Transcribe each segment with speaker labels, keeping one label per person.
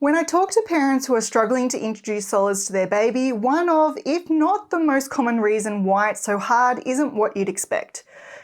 Speaker 1: When I talk to parents who are struggling to introduce solids to their baby, one of, if not the most common reason why it's so hard isn't what you'd expect.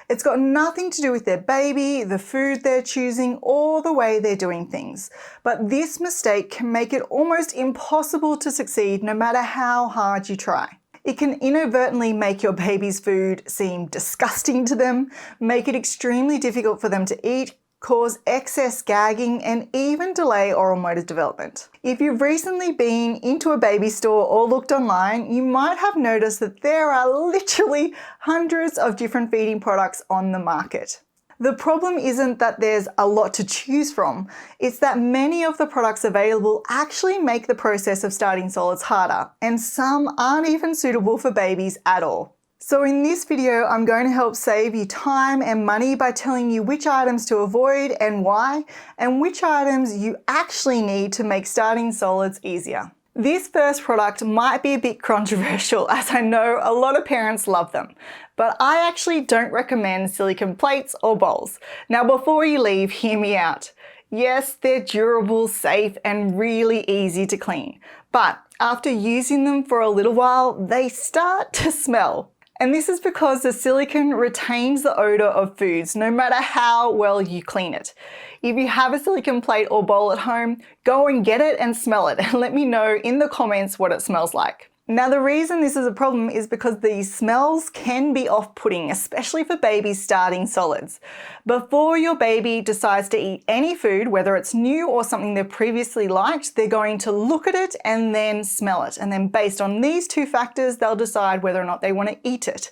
Speaker 1: It's got nothing to do with their baby, the food they're choosing, or the way they're doing things. But this mistake can make it almost impossible to succeed no matter how hard you try. It can inadvertently make your baby's food seem disgusting to them, make it extremely difficult for them to eat, cause excess gagging, and even delay oral motor development. If you've recently been into a baby store or looked online, you might have noticed that there are literally hundreds of different feeding products on the market. The problem isn't that there's a lot to choose from, it's that many of the products available actually make the process of starting solids harder, and some aren't even suitable for babies at all. So in this video, I'm going to help save you time and money by telling you which items to avoid and why, and which items you actually need to make starting solids easier. This first product might be a bit controversial, as I know a lot of parents love them, but I actually don't recommend silicone plates or bowls. Now before you leave, hear me out. Yes, they're durable, safe, and really easy to clean, but after using them for a little while, they start to smell. And this is because the silicone retains the odor of foods no matter how well you clean it. If you have a silicone plate or bowl at home, go and get it and smell it and let me know in the comments what it smells like. Now the reason this is a problem is because these smells can be off-putting, especially for babies starting solids. Before your baby decides to eat any food, whether it's new or something they've previously liked, they're going to look at it and then smell it. And then based on these two factors, they'll decide whether or not they want to eat it.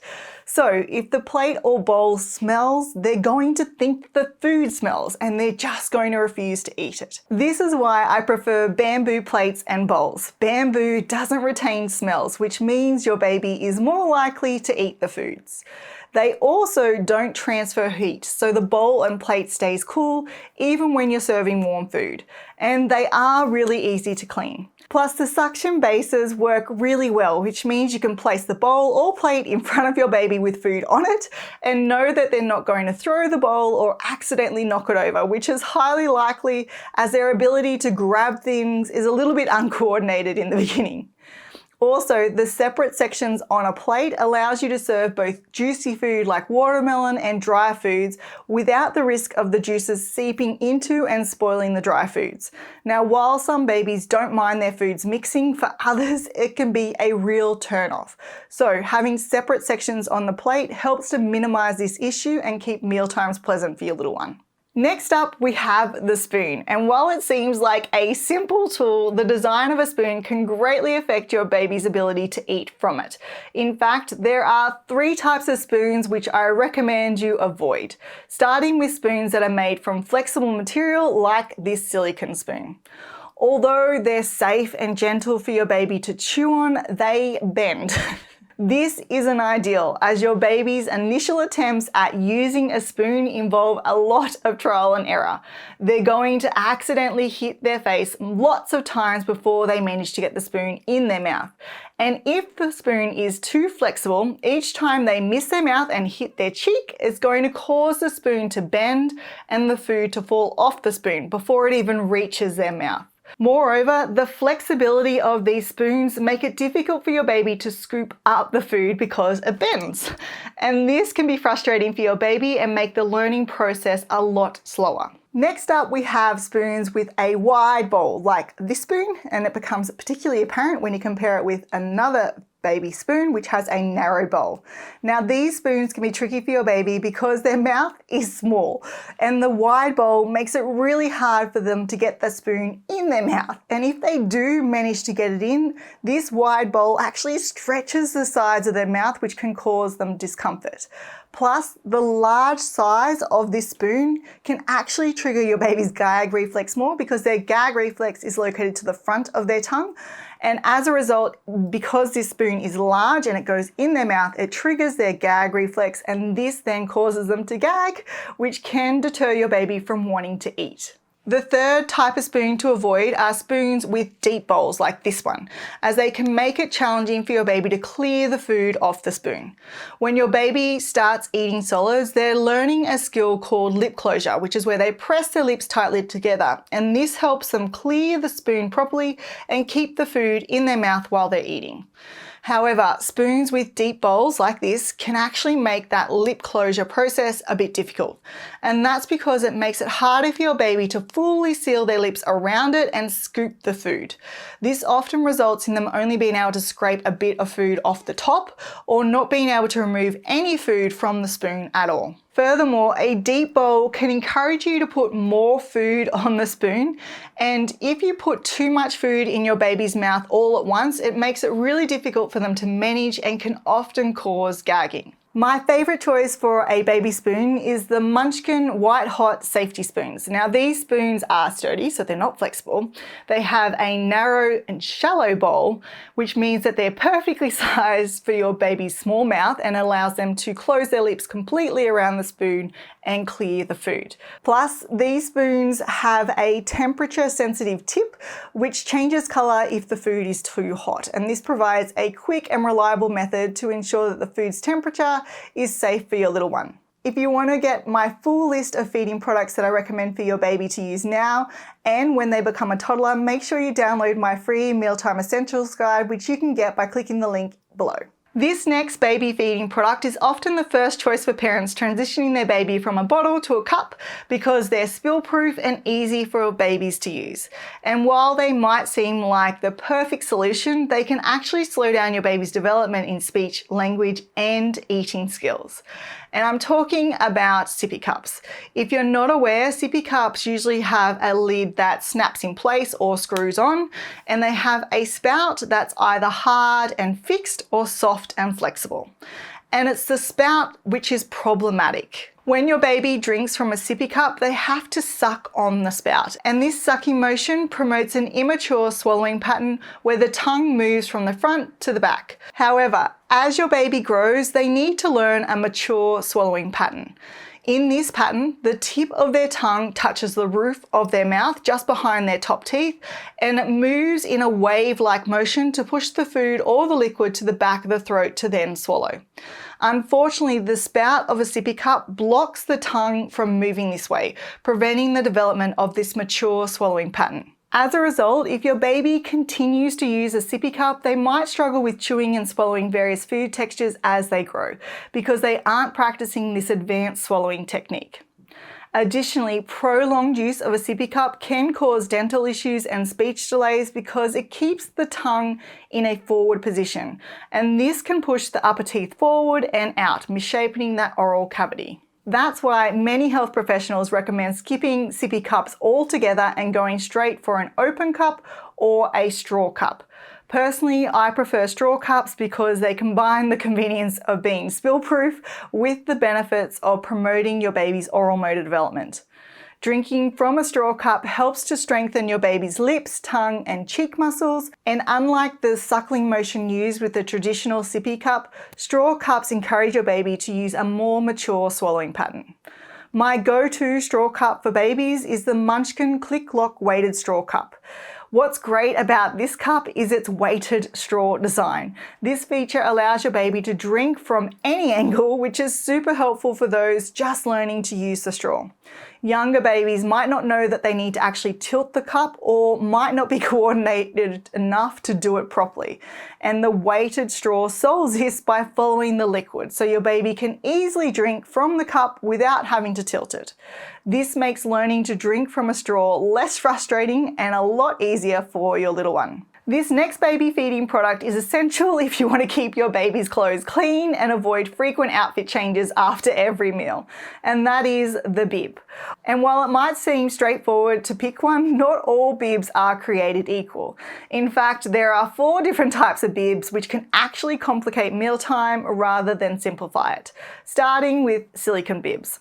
Speaker 1: So if the plate or bowl smells, they're going to think the food smells and they're just going to refuse to eat it. This is why I prefer bamboo plates and bowls. Bamboo doesn't retain smells, which means your baby is more likely to eat the foods. They also don't transfer heat, so the bowl and plate stays cool even when you're serving warm food. And they are really easy to clean. Plus the suction bases work really well, which means you can place the bowl or plate in front of your baby with food on it and know that they're not going to throw the bowl or accidentally knock it over, which is highly likely as their ability to grab things is a little bit uncoordinated in the beginning. Also, the separate sections on a plate allows you to serve both juicy food like watermelon and dry foods without the risk of the juices seeping into and spoiling the dry foods. Now, while some babies don't mind their foods mixing, for others it can be a real turn-off. So having separate sections on the plate helps to minimize this issue and keep mealtimes pleasant for your little one. Next up, we have the spoon. And while it seems like a simple tool, the design of a spoon can greatly affect your baby's ability to eat from it. In fact, there are 3 types of spoons which I recommend you avoid, starting with spoons that are made from flexible material like this silicone spoon. Although they're safe and gentle for your baby to chew on, they bend. This isn't ideal, as your baby's initial attempts at using a spoon involve a lot of trial and error. They're going to accidentally hit their face lots of times before they manage to get the spoon in their mouth. And if the spoon is too flexible, each time they miss their mouth and hit their cheek, it's going to cause the spoon to bend and the food to fall off the spoon before it even reaches their mouth. Moreover, the flexibility of these spoons make it difficult for your baby to scoop up the food because it bends. And this can be frustrating for your baby and make the learning process a lot slower. Next up, we have spoons with a wide bowl like this spoon, and it becomes particularly apparent when you compare it with another baby spoon which has a narrow bowl. Now these spoons can be tricky for your baby because their mouth is small and the wide bowl makes it really hard for them to get the spoon in their mouth. And if they do manage to get it in, this wide bowl actually stretches the sides of their mouth, which can cause them discomfort. Plus, the large size of this spoon can actually trigger your baby's gag reflex more because their gag reflex is located to the front of their tongue. And as a result, because this spoon is large and it goes in their mouth, it triggers their gag reflex, and this then causes them to gag, which can deter your baby from wanting to eat. The third type of spoon to avoid are spoons with deep bowls like this one, as they can make it challenging for your baby to clear the food off the spoon. When your baby starts eating solids, they're learning a skill called lip closure, which is where they press their lips tightly together, and this helps them clear the spoon properly and keep the food in their mouth while they're eating. However, spoons with deep bowls like this can actually make that lip closure process a bit difficult. And that's because it makes it harder for your baby to fully seal their lips around it and scoop the food. This often results in them only being able to scrape a bit of food off the top or not being able to remove any food from the spoon at all. Furthermore, a deep bowl can encourage you to put more food on the spoon, and if you put too much food in your baby's mouth all at once, it makes it really difficult for them to manage and can often cause gagging. My favourite choice for a baby spoon is the Munchkin White Hot Safety Spoons. Now these spoons are sturdy, so they're not flexible. They have a narrow and shallow bowl, which means that they're perfectly sized for your baby's small mouth and allows them to close their lips completely around the spoon and clear the food. Plus, these spoons have a temperature sensitive tip, which changes colour if the food is too hot. And this provides a quick and reliable method to ensure that the food's temperature is safe for your little one. If you want to get my full list of feeding products that I recommend for your baby to use now and when they become a toddler, make sure you download my free Mealtime Essentials guide, which you can get by clicking the link below. This next baby feeding product is often the first choice for parents transitioning their baby from a bottle to a cup because they're spill-proof and easy for babies to use. And while they might seem like the perfect solution, they can actually slow down your baby's development in speech, language, and eating skills. And I'm talking about sippy cups. If you're not aware, sippy cups usually have a lid that snaps in place or screws on, and they have a spout that's either hard and fixed or soft and flexible. And it's the spout which is problematic. When your baby drinks from a sippy cup, they have to suck on the spout. And this sucking motion promotes an immature swallowing pattern where the tongue moves from the front to the back. However, as your baby grows, they need to learn a mature swallowing pattern. In this pattern, the tip of their tongue touches the roof of their mouth just behind their top teeth, and it moves in a wave-like motion to push the food or the liquid to the back of the throat to then swallow. Unfortunately, the spout of a sippy cup blocks the tongue from moving this way, preventing the development of this mature swallowing pattern. As a result, if your baby continues to use a sippy cup, they might struggle with chewing and swallowing various food textures as they grow because they aren't practicing this advanced swallowing technique. Additionally, prolonged use of a sippy cup can cause dental issues and speech delays because it keeps the tongue in a forward position, and this can push the upper teeth forward and out, misshapening that oral cavity. That's why many health professionals recommend skipping sippy cups altogether and going straight for an open cup or a straw cup. Personally, I prefer straw cups because they combine the convenience of being spill-proof with the benefits of promoting your baby's oral motor development. Drinking from a straw cup helps to strengthen your baby's lips, tongue, and cheek muscles, and unlike the suckling motion used with the traditional sippy cup, straw cups encourage your baby to use a more mature swallowing pattern. My go-to straw cup for babies is the Munchkin Click Lock Weighted Straw Cup. What's great about this cup is its weighted straw design. This feature allows your baby to drink from any angle, which is super helpful for those just learning to use the straw. Younger babies might not know that they need to actually tilt the cup or might not be coordinated enough to do it properly. And the weighted straw solves this by following the liquid, so your baby can easily drink from the cup without having to tilt it. This makes learning to drink from a straw less frustrating and a lot easier for your little one. This next baby feeding product is essential if you want to keep your baby's clothes clean and avoid frequent outfit changes after every meal, and that is the bib. And while it might seem straightforward to pick one, not all bibs are created equal. In fact, there are 4 different types of bibs which can actually complicate mealtime rather than simplify it, starting with silicone bibs.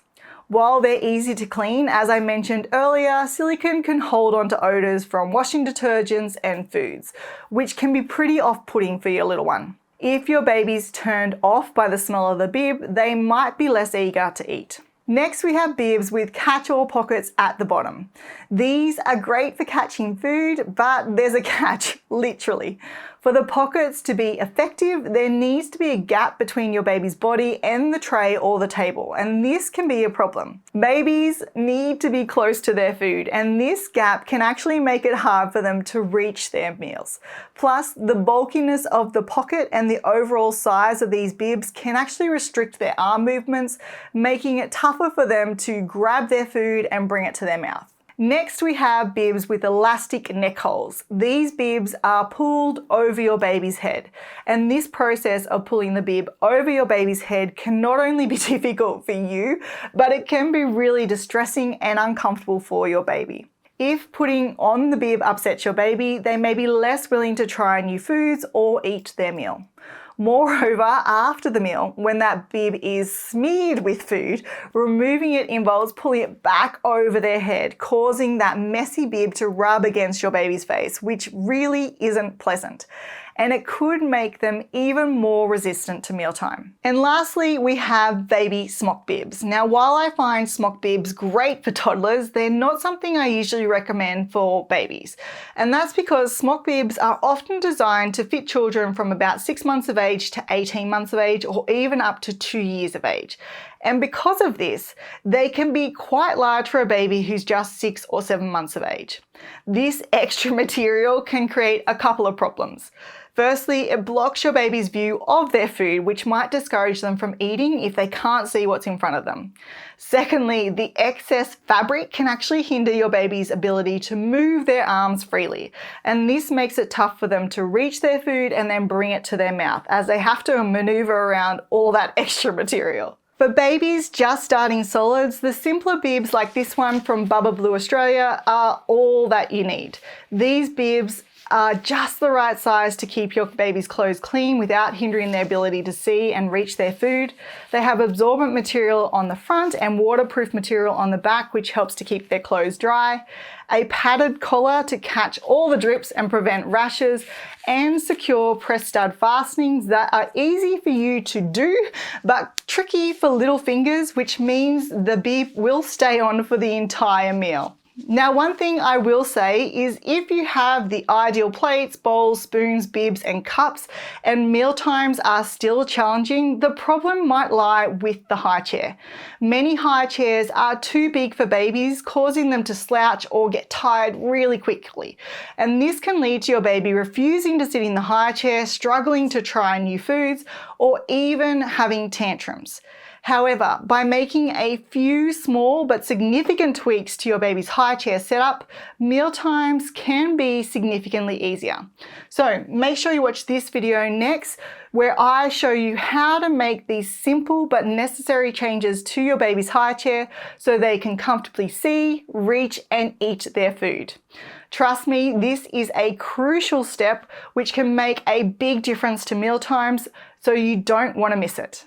Speaker 1: While they're easy to clean, as I mentioned earlier, silicone can hold on to odours from washing detergents and foods, which can be pretty off-putting for your little one. If your baby's turned off by the smell of the bib, they might be less eager to eat. Next, we have bibs with catch-all pockets at the bottom. These are great for catching food, but there's a catch, literally. For the pockets to be effective, there needs to be a gap between your baby's body and the tray or the table, and this can be a problem. Babies need to be close to their food, and this gap can actually make it hard for them to reach their meals. Plus, the bulkiness of the pocket and the overall size of these bibs can actually restrict their arm movements, making it tougher for them to grab their food and bring it to their mouth. Next, we have bibs with elastic neck holes. These bibs are pulled over your baby's head, and this process of pulling the bib over your baby's head can not only be difficult for you, but it can be really distressing and uncomfortable for your baby. If putting on the bib upsets your baby, they may be less willing to try new foods or eat their meal. Moreover, after the meal, when that bib is smeared with food, removing it involves pulling it back over their head, causing that messy bib to rub against your baby's face, which really isn't pleasant. And it could make them even more resistant to mealtime. And lastly, we have baby smock bibs. Now, while I find smock bibs great for toddlers, they're not something I usually recommend for babies. And that's because smock bibs are often designed to fit children from about 6 months of age to 18 months of age, or even up to 2 years of age. And because of this, they can be quite large for a baby who's just 6 or 7 months of age. This extra material can create a couple of problems. Firstly, it blocks your baby's view of their food, which might discourage them from eating if they can't see what's in front of them. Secondly, the excess fabric can actually hinder your baby's ability to move their arms freely, and this makes it tough for them to reach their food and then bring it to their mouth, as they have to maneuver around all that extra material. For babies just starting solids, the simpler bibs like this one from Bubba Blue Australia are all that you need. These bibs are just the right size to keep your baby's clothes clean without hindering their ability to see and reach their food. They have absorbent material on the front and waterproof material on the back, which helps to keep their clothes dry. A padded collar to catch all the drips and prevent rashes, and secure press stud fastenings that are easy for you to do, but tricky for little fingers, which means the bib will stay on for the entire meal. Now, one thing I will say is if you have the ideal plates, bowls, spoons, bibs, and cups, and meal times are still challenging, the problem might lie with the high chair. Many high chairs are too big for babies, causing them to slouch or get tired really quickly. And this can lead to your baby refusing to sit in the high chair, struggling to try new foods, or even having tantrums. However, by making a few small but significant tweaks to your baby's high chair setup, meal times can be significantly easier. So make sure you watch this video next, where I show you how to make these simple but necessary changes to your baby's high chair so they can comfortably see, reach, and eat their food. Trust me, this is a crucial step which can make a big difference to meal times, so you don't want to miss it.